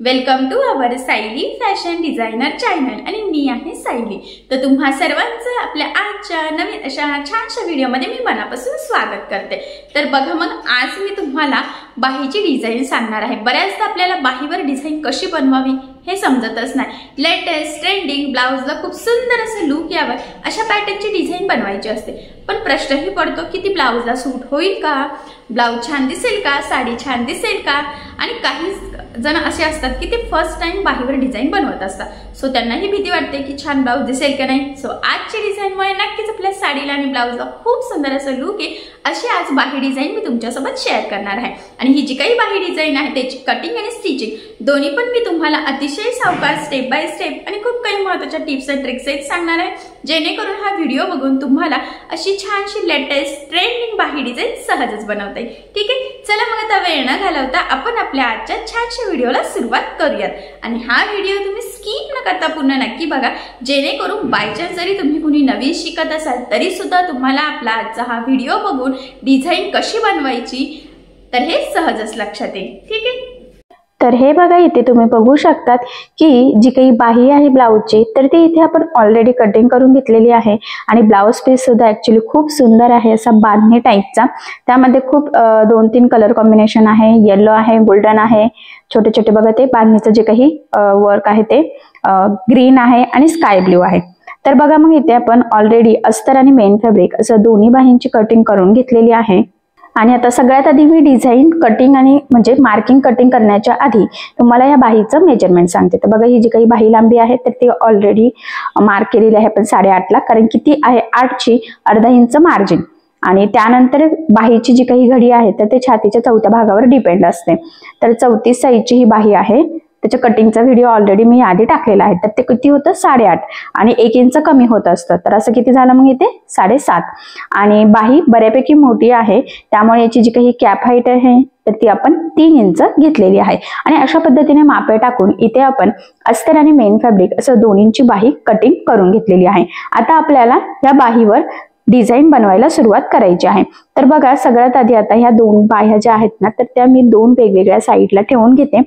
Welcome to our Sayali fashion designer channel आणि मी आहे सायली। तर तुम्हा सर्वांचं आपल्या आजच्या नवीन अशा छानशा व्हिडिओमध्ये मी मनापासून स्वागत करते। तर बघा मग आज मी तुम्हाला बाहीची डिझाइन सांगणार आहे। बऱ्याचदा आपल्याला बाहीवर डिझाइन कशी बनवावी हे समजतच नाही। लेटेस्ट ट्रेंडिंग ब्लाउजला खूप सुंदर असं लुक यावं अशा पॅटर्नची डिझाइन बनवायची असते, पण प्रश्नही पडतो की ती ब्लाउजला सूट होईल का, ब्लाउज छान दिसेल का, साडी छान दिसेल का। आणि काही जण असे असतात की ते फर्स्ट टाइम बाहीवर डिझाइन बनवत असतात, सो त्यांना ही भीती वाटते की छान ब्लाउज दिसेल का नाही। सो आजची डिझाइनमुळे नक्कीच आपल्या साडीला आणि ब्लाउजला खूप सुंदर असं लुक आहे अशी आज बाही डिझाइन मी तुमच्यासोबत शेअर करणार आहे। आणि ही जी काही बाही डिझाइन आहे त्याची कटिंग आणि स्टिचिंग दोन्ही पण मी तुम्हाला अतिशय सावकाश स्टेप बाय स्टेप आणि खूप काही महत्त्वाच्या टिप्स आणि ट्रिक्स सांगणार आहे, जेणेकरून हा व्हिडिओ बघून तुम्हाला अशी छानशी लेटेस्ट ट्रेंडिंग बाही डिझाइन सहजच बनवता येईल। ठीक आहे, चला मग आता वेळ न घालवता आपण आपल्या आजच्या छानशा व्हिडिओला सुरुवात करूयात। आणि हा व्हिडिओ तुम्ही स्किप न करता पूर्ण नक्की बघा, जेणेकरून बाय चान्स जरी तुम्ही कुणी नवीन शिकत असाल तरी सुद्धा तुम्हाला आपला आजचा हा व्हिडिओ बघून डिझाइन कशी बनवायची तर हे सहजच लक्षात येईल। ठीक आहे, तर हे बघा इथे तुम्ही बघू शकतात की जी काही बाही आहे ब्लाउजची तर ती इथे आपण ऑलरेडी कटिंग करून घेतलेली आहे। आणि ब्लाउज पीस सुद्धा ऍक्च्युली खूप सुंदर आहे, असा बांधणी टाईपचा। त्यामध्ये खूप 2-3 कलर कॉम्बिनेशन आहे, येलो आहे, गोल्डन आहे, छोटे छोटे बघा ते बांधणीचं जे काही वर्क आहे ते ग्रीन आहे आणि स्काय ब्ल्यू आहे। तर बघा मग इथे आपण ऑलरेडी अस्तर आणि मेन फॅब्रिक असं दोन्ही बाहींची कटिंग करून घेतलेली आहे। आणि आता सगळ्यात आधी मी डिझाइन कटिंग आणि म्हणजे मार्किंग कटिंग करण्याच्या आधी तुम्हाला या बाहीचं मेजरमेंट सांगते। तर बघा ही जी काही बाही लांबी आहे तर ती ऑलरेडी मार्क केलेली आहे आपण 8.5 ला, कारण की ती आहे 8 ची अर्धा इंच मार्जिन। आणि त्यानंतर बाहीची जी काही घडी आहे तर ते छातीच्या 4थ्या भागावर डिपेंड असते। तर 34 साईजची ही बाही आहे, त्याच्या कटिंगचा व्हिडिओ ऑलरेडी मी आधी टाकलेला आहे। तर ते किती होतं 8.5 आणि 1 इंच कमी होत असतं, तर असं किती झालं मग इथे 7.5। आणि बाही बऱ्यापैकी मोठी आहे त्यामुळे याची जी काही कॅप हाईट आहे तर ती आपण 3 इंच घेतलेली आहे। आणि अशा पद्धतीने मापे टाकून इथे आपण अस्तर आणि मेन फॅब्रिक असं दोन्हींची बाही कटिंग करून घेतलेली आहे। आता आपल्याला या बाहीवर डिझाइन बनवायला सुरुवात करायची आहे। तर बघा सगळ्यात आधी आता ह्या दोन बाह्या ज्या आहेत ना तर त्या मी 2 वेगवेगळ्या साईडला ठेवून घेते,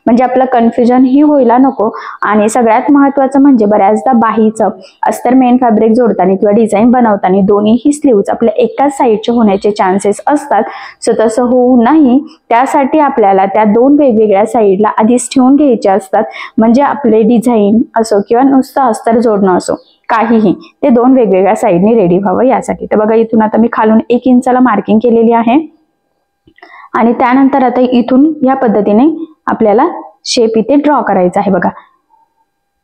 म्हणजे आपलं कन्फ्युजन ही व्हायला नको। आणि सगळ्यात महत्त्वाचं म्हणजे बऱ्याचदा बाहीचं अस्तर मेन फॅब्रिक जोडताना किंवा डिझाइन बनवताना दोन्हीही स्लीव्ज आपल्या एकाच साईडचे होण्याचे चान्सेस असतात। सो तसं होऊ नये त्यासाठी आपल्याला त्या 2 वेगवेगळ्या साईडला आधीच ठेवून घ्यायचे असतात, म्हणजे आपले डिझाइन असो किंवा नुसतं अस्तर जोडणं असो काहीही ते 2 वेगवेगळ्या साईडनी रेडी व्हावं यासाठी। तर बघा इथून आता मी खालून 1 इंचाला मार्किंग केलेली आहे आणि त्यानंतर आता इथून या पद्धतीने आपल्याला शेप इथे ड्रॉ करायचा आहे। बघा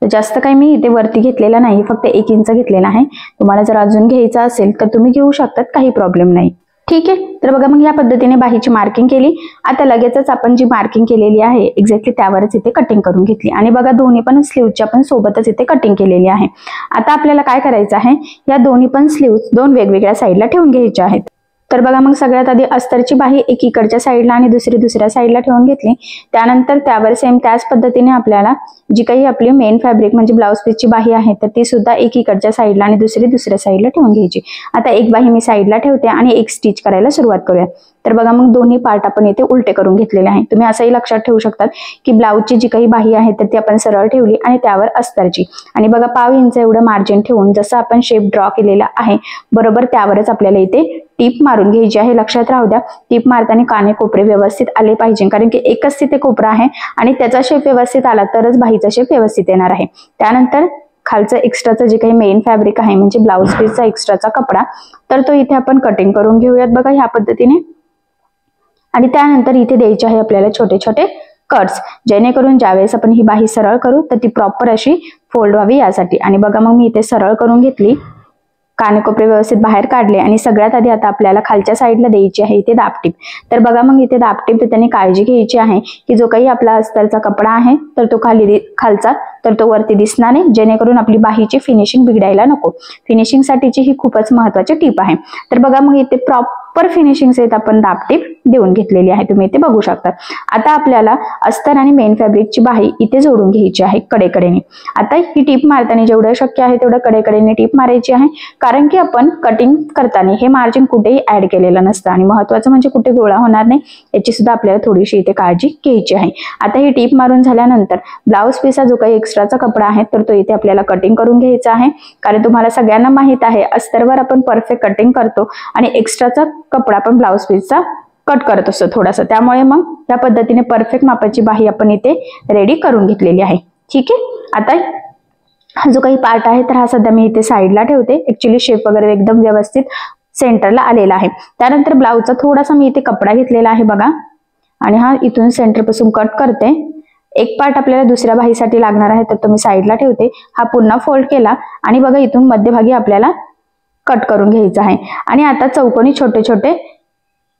तर जास्त काही मी इथे वरती घेतलेला नाही, फक्त 1 इंच घेतलेला आहे। तुम्हाला जर अजून घ्यायचा असेल तर तुम्ही घेऊ शकतात, काही प्रॉब्लेम नाही। ठीक आहे, तर बघा मग या पद्धतीने बाहीची मार्किंग केली। आता लगेचच आपण जी मार्किंग केलेली आहे एक्झॅक्टली त्यावरच इथे कटिंग करून घेतली। आणि बघा दोन्ही पण स्लीव्हची आपण सोबतच इथे कटिंग केलेली आहे। आता आपल्याला काय करायचं आहे, या दोन्ही पण स्लीव्ज 2 वेगवेगळ्या साईडला ठेवून घ्यायच्या आहेत। तर बघा मग सगळ्यात आधी अस्तरची बाही एकीकडच्या साईडला आणि दुसऱ्या साईडला ठेवून घेतली। त्यानंतर त्यावर सेम त्याच पद्धतीने आपल्याला जी काही आपली मेन फॅब्रिक म्हणजे ब्लाउज पीसची बाही आहे तर ती सुद्धा एकीकडच्या साईडला आणि दुसऱ्या साईडला ठेवून घ्यायची। आता एक बाही मी साईडला ठेवते आणि एक स्टिच करायला सुरुवात करूया। तर बघा मग दोन्ही पार्ट आपण इथे उलटे करून घेतलेले आहे। तुम्ही असंही लक्षात ठेवू शकतात की ब्लाउजची जी काही बाही आहे तर ती आपण सरळ ठेवली आणि त्यावर अस्तरची, आणि बघा 1/2 इंच एवढं मार्जिन ठेवून जसं आपण शेप ड्रॉ केलेला आहे बरोबर त्यावरच आपल्याला इथे टीप मारून घ्यायची आहे। लक्षात राहू द्या, टीप मारताना काने कोपरे व्यवस्थित आले पाहिजे, कारण की एकच तिथे कोपरा आहे आणि त्याचा शेप व्यवस्थित आला तरच बाहीचा शेप व्यवस्थित येणार आहे। त्यानंतर खालचं एक्स्ट्राचं जे काही मेन फॅब्रिक आहे म्हणजे ब्लाउज पीसचा एक्स्ट्राचा कपडा तर तो इथे आपण कटिंग करून घेऊयात बघा ह्या पद्धतीने। आणि त्यानंतर इथे द्यायचे आहे आपल्याला छोटे छोटे कट्स, जेणेकरून ज्यावेळेस आपण ही बाही सरळ करू तर ती प्रॉपर अशी फोल्ड व्हावी यासाठी। आणि बघा मग मी इथे सरळ करून घेतली, कानेकोपरे व्यवस्थित बाहेर काढले आणि सगळ्यात आधी आता आपल्याला खालच्या साईडला द्यायची आहे इथे दाबटीप। तर बघा मग इथे दाबटीप देताना काळजी घ्यायची आहे की जो काही आपला अस्तरचा कपडा आहे तर तो खालचा तर तो वरती दिसणार नाही, जेणेकरून आपली बाहीची फिनिशिंग बिघडायला नको. फिनिशिंग साठीची ही खूपच महत्वाची टीप आहे. तर बघा मग इथे प्रॉपर फिनिशिंग सहित आपण दाब टीप देऊन घेतलेली आहे, तुम्ही इथे बघू शकता. आता आपल्याला अस्तर आणि मेन फॅब्रिकची बाही इथे जोडून घ्यायची आहे कडेकडेने. आता ही टीप मारताना जेवढं शक्य आहे तेवढं कडेकडेने टीप मारायची आहे, कारण की आपण कटिंग करताना हे मार्जिन कुठेही ऍड केलेलं नसतं आणि महत्वाचं म्हणजे कुठे गोळा होणार नाही याची सुद्धा आपल्याला थोडीशी इथे काळजी घ्यायची आहे. आता ही टीप मारून झाल्यानंतर ब्लाउज पीसचा जो काही एक्स्ट्राचा कपडा आहे तर तो इथे आपल्याला कटिंग करून घ्यायचा आहे, कारण तुम्हाला सगळ्यांना माहित आहे अस्तरवर आपण परफेक्ट कटिंग करतो आणि एक्स्ट्राचा कपडा आपण ब्लाउज पीसचा कट करत असतो थोडासा, त्यामुळे मग या पद्धतीने परफेक्ट मापाची बाही आपण इथे रेडी करून घेतलेली आहे. ठीक आहे. आता हा जो काही पार्ट आहे तर हा सध्या मी इथे साईडला ठेवते. ऍक्च्युली शेप वगैरे एकदम व्यवस्थित सेंटरला आलेला आहे. त्यानंतर ब्लाउजचा थोडासा मी इथे कपडा घेतलेला आहे बघा, आणि हा इथून सेंटर पासून कट करते. एक पार्ट आपल्याला दुसऱ्या बाहीसाठी लागणार आहे तर तो मी साईडला ठेवते. हा पुन्हा फोल्ड केला आणि बघा इथून मध्यभागी आपल्याला कट करून घ्यायचा आहे. आणि आता चौकोनी छोटे छोटे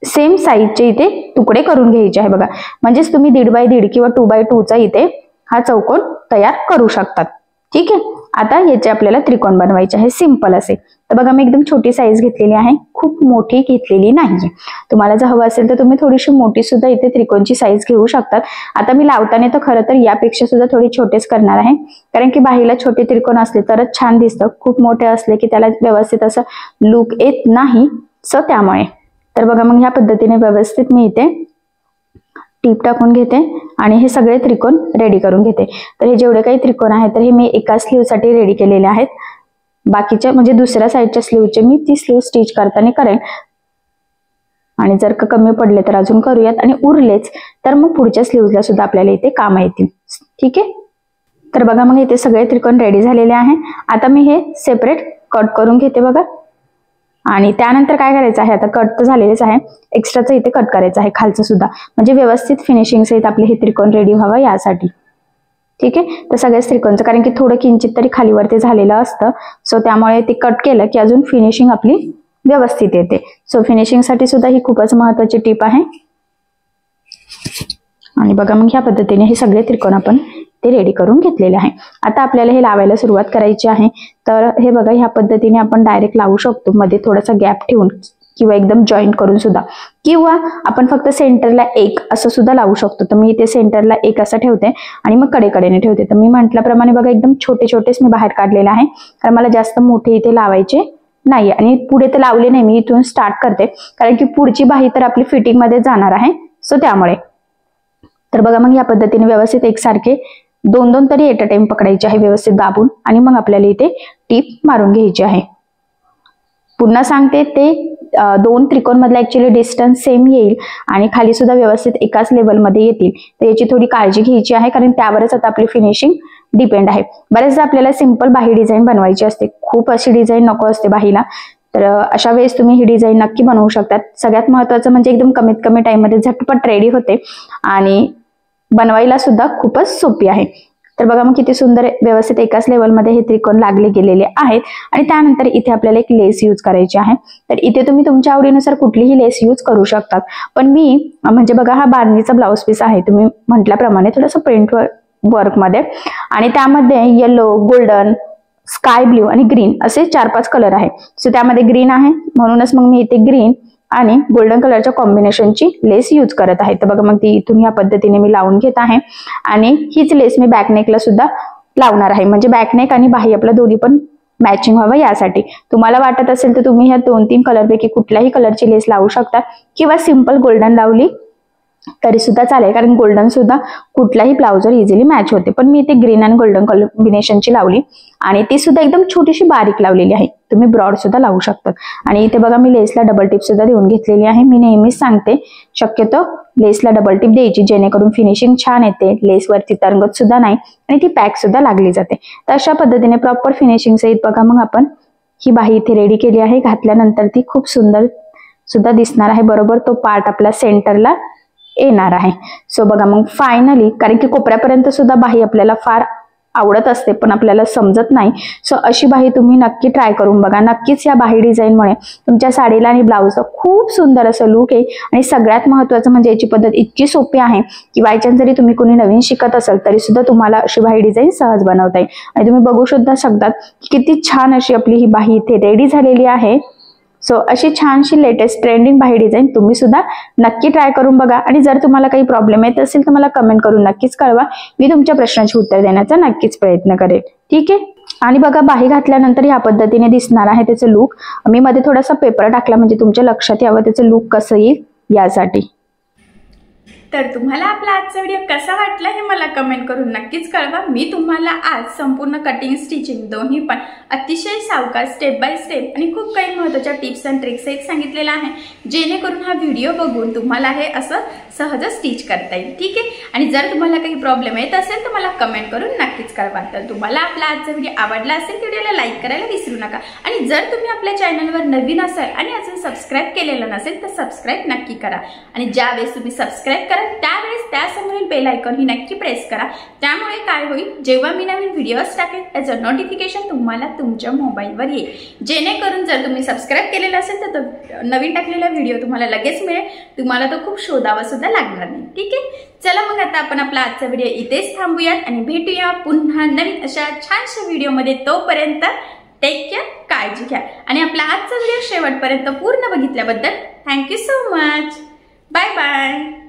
सेम साईजचे इथे तुकडे करून घ्यायचे आहे बघा, म्हणजेच तुम्ही 1.5x1.5 किंवा 2x2चा इथे हा चौकोन तयार करू शकतात. ठीक आहे. आता याचे आपल्याला त्रिकोण बनवायचे आहे सिंपल असे. तर बघा मी एकदम छोटी साईज घेतलेली आहे, खूप मोठी घेतलेली नाही. तुम्हाला जर हवं असेल तर तुम्ही थोडीशी मोठी सुद्धा इथे त्रिकोणची साईज घेऊ शकतात. आता मी लावताना तर खरं तर यापेक्षा सुद्धा थोडी छोटेच करणार आहे, कारण की बाहीला छोटे त्रिकोण असले तरच छान दिसतं, खूप मोठे असले की त्याला व्यवस्थित असं लुक येत नाही. सो त्यामुळे तर बघा मग ह्या पद्धतीने व्यवस्थित मी इथे टीप टाकून घेते आणि हे सगळे त्रिकोण रेडी करून घेते. तर हे जेवढे काही त्रिकोण आहेत तर हे मी एका स्लीवसाठी रेडी केलेले आहेत. बाकीच्या म्हणजे दुसऱ्या साईडच्या स्लीवचे मी ती स्लीव स्टिच करताना करेन, आणि जर का कमी पडले तर अजून करूयात, आणि उरलेच तर मग पुढच्या स्लीवला सुद्धा आपल्याला इथे काम येतील. ठीक आहे. तर बघा मग इथे सगळे त्रिकोण रेडी झालेले आहे. आता मी हे सेपरेट कट करून घेते बघा, आणि त्यानंतर काय करायचं आहे, आता कट तर झालेलेच आहे, एक्स्ट्राचं इथे कट करायचं आहे खालचं सुद्धा, म्हणजे व्यवस्थित फिनिशिंग सहित आपले हे त्रिकोण रेडी व्हावं यासाठी. ठीक आहे. तर सगळ्याच त्रिकोणचं, कारण की थोडं किंचित तरी खालीवरती झालेलं असतं, सो त्यामुळे ते कट केलं की अजून फिनिशिंग आपली व्यवस्थित येते. सो फिनिशिंग साठी सुद्धा ही खूपच महत्वाची टीप आहे. आणि बघा मग ह्या पद्धतीने हे सगळे त्रिकोण आपण ते रेडी करून घेतलेले आहे. आता आपल्याला हे लावायला सुरुवात करायची आहे. तर हे बघा ह्या पद्धतीने आपण डायरेक्ट लावू शकतो, मध्ये थोडासा गॅप ठेवून किंवा एकदम जॉईंट करून सुद्धा, किंवा आपण फक्त सेंटरला एक असं सुद्धा लावू शकतो. तर मी इथे सेंटरला एक असं ठेवते आणि मग कडेकडेने ठेवते. तर मी म्हटल्याप्रमाणे बघा एकदम छोटे छोटेच मी बाहेर काढलेले आहे, कारण मला जास्त मोठे इथे लावायचे नाही. आणि पुढे तर लावले नाही, मी इथून स्टार्ट करते, कारण की पुढची बाही तर आपली फिटिंग मध्ये जाणार आहे. सो त्यामुळे तर बघा मग या पद्धतीने व्यवस्थित एकसारखे दोन तरी एट अ टाइम पकडायचे आहे व्यवस्थित दाबून, आणि मग आपल्याला इथे टीप मारून घ्यायची आहे. पुन्हा सांगते, ते दोन त्रिकोण मधला ऍक्च्युअली डिस्टन्स सेम येईल आणि खाली सुद्धा व्यवस्थित एकाच लेवलमध्ये येतील. तर याची थोडी काळजी घ्यायची आहे, कारण त्यावरच आता आपली फिनिशिंग डिपेंड आहे. बरेचदा आपल्याला सिंपल बाही डिझाईन बनवायची असते, खूप अशी डिझाईन नको असते बाहीला. तर अशा वेळेस तुम्ही ही डिझाईन नक्की बनवू शकतात. सगळ्यात महत्वाचं म्हणजे एकदम कमीत कमी टाइम मध्ये झटपट रेडी होते आणि बनवायला सुद्धा खूपच सोपी आहे. तर बघा मग किती सुंदर व्यवस्थित एकाच लेवलमध्ये हे त्रिकोण लागले गेलेले आहेत. आणि त्यानंतर इथे आपल्याला एक लेस यूज करायची आहे. तर इथे तुम्ही तुमच्या आवडीनुसार कुठलीही लेस यूज करू शकतात, पण मी म्हणजे बघा हा बांधणीचा ब्लाउज पीस आहे, तुम्ही म्हटल्याप्रमाणे थोडंसं प्रिंट वर्क मध्ये, आणि त्यामध्ये येलो, गोल्डन, स्काय ब्ल्यू आणि ग्रीन असे 4-5 कलर आहे. सो त्यामध्ये ग्रीन आहे म्हणूनच मग मी इथे ग्रीन आणि गोल्डन कलरच्या कॉम्बिनेशनची लेस यूज करत आहे. तर बघा मग ती इथून ह्या पद्धतीने मी लावून घेत आहे, आणि हीच लेस मी बॅकनेकला सुद्धा लावणार आहे, म्हणजे बॅकनेक आणि बाही आपलं दोन्ही पण मॅचिंग व्हावं यासाठी. तुम्हाला वाटत असेल तर तुम्ही ह्या 2-3 कलरपैकी कुठल्याही कलरची लेस लावू शकता, किंवा सिंपल गोल्डन लावली तरी सुद्धा चालेल, कारण गोल्डन सुद्धा कुठल्याही ब्लाउजवर इझिली मॅच होते. पण मी इथे ग्रीन आणि गोल्डन कॉम्बिनेशनची लावली, आणि ती सुद्धा एकदम छोटीशी बारीक लावलेली आहे. तुम्ही ब्रॉड सुद्धा लावू शकता. आणि इथे बघा मी लेसला डबल टिप सुद्धा देऊन घेतलेली आहे. मी नेहमीच सांगते शक्यतो लेसला डबल टिप द्यायची, जेणेकरून फिनिशिंग छान येते, लेसवरती तरंगत सुद्धा नाही आणि ती पॅक सुद्धा लागली जाते. तर अशा पद्धतीने प्रॉपर फिनिशिंग सहित बघा मग आपण ही बाही इथे रेडी केली आहे. घातल्यानंतर ती खूप सुंदर सुद्धा दिसणार आहे. बरोबर तो पार्ट आपला सेंटरला येणार आहे. सो बघा मग फायनली, कारण की कोपऱ्यापर्यंत सुद्धा बाही आपल्याला फार आवडत असते पण आपल्याला समजत नाही. सो अशी बाही तुम्ही नक्की ट्राय करून बघा. नक्कीच या बाही डिझाईनमुळे तुमच्या साडीला आणि ब्लाऊजचा खूप सुंदर असं लुक आहे. आणि सगळ्यात महत्त्वाचं म्हणजे याची पद्धत इतकी सोपी आहे की बाय चान्स जरी तुम्ही कोणी नवीन शिकत असाल तरी सुद्धा तुम्हाला अशी बाही डिझाईन सहज बनवता येईल. आणि तुम्ही बघू सुद्धा शकतात किती छान अशी आपली ही बाही इथे रेडी झालेली आहे. सो अशी छानशी लेटेस्ट ट्रेंडिंग बाही डिझाईन तुम्ही सुद्धा नक्की ट्राय करून बघा. आणि जर तुम्हाला काही प्रॉब्लेम येत असेल तर मला कमेंट करून नक्कीच कळवा. मी तुमच्या प्रश्नाची उत्तर देण्याचा नक्कीच प्रयत्न करेन. ठीक आहे. आणि बघा बाही घातल्यानंतर या पद्धतीने दिसणार आहे त्याचं लुक. मी मध्ये थोडासा पेपर टाकला म्हणजे तुमच्या लक्षात यावं त्याचं लुक कसं येईल यासाठी. तर तुम्हाला आपला आजचा व्हिडिओ कसा वाटला हे मला कमेंट करून नक्कीच कळवा. मी तुम्हाला आज संपूर्ण कटिंग स्टिचिंग दोन्ही पण अतिशय सावकाश स्टेप बाय स्टेप आणि खूप काही महत्त्वाच्या टिप्स अँड ट्रिक्स एक सांगितलेला आहे जेणेकरून हा व्हिडिओ बघून तुम्हाला हे असं सहज स्टिच करता येईल. ठीक आहे. आणि जर तुम्हाला काही प्रॉब्लेम येत असेल तर मला कमेंट करून नक्कीच कळवा. तर तुम्हाला आपला आजचा व्हिडिओ आवडला असेल व्हिडिओला लाईक करायला विसरू नका. आणि जर तुम्ही आपल्या चॅनलवर नवीन असाल आणि अजून सबस्क्राईब केलेलं नसेल तर सबस्क्राईब नक्की करा. आणि ज्यावेळेस तुम्ही सबस्क्राईब करा त्यावेळेस त्यासमोरील बेल आयकॉन ही नक्की प्रेस करा. त्यामुळे काय होईल जेव्हा मी नवीन व्हिडिओज टाकेल त्याचं नोटिफिकेशन तुम्हाला तुमच्या मोबाईलवर येईल. जेणेकरून जर तुम्ही सबस्क्राईब केलेलं असेल तर नवीन टाकलेला व्हिडिओ तुम्हाला लगेच मिळेल. तुम्हाला तो खूप शोधावा सुद्धा लागणार नाही. ठीक आहे. चला मग आता आपण आपला आजचा व्हिडिओ इथेच थांबूयात आणि भेटूया पुन्हा नवीन अशा छानशा व्हिडिओमध्ये. तोपर्यंत टेक केअर, काळजी घ्या. आणि आपला आजचा व्हिडिओ शेवटपर्यंत पूर्ण बघितल्याबद्दल thank you so much. Bye bye.